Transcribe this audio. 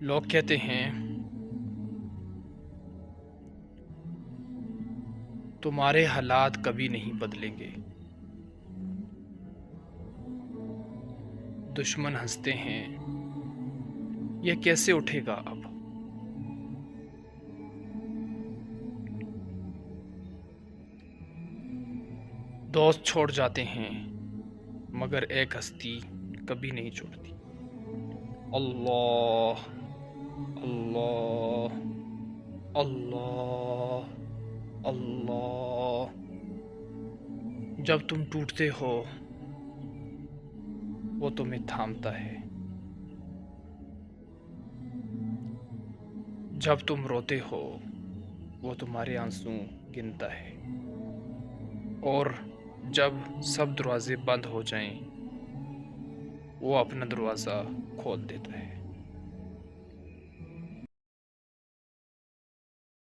लोग कहते हैं तुम्हारे हालात कभी नहीं बदलेंगे। दुश्मन हंसते हैं, यह कैसे उठेगा अब। दोस्त छोड़ जाते हैं, मगर एक हस्ती कभी नहीं छोड़ती। अल्लाह अल्लाह अल्लाह अल्लाह। जब तुम टूटते हो वो तुम्हें थामता है, जब तुम रोते हो वो तुम्हारे आंसू गिनता है, और जब सब दरवाजे बंद हो जाएं वो अपना दरवाज़ा खोल देता है।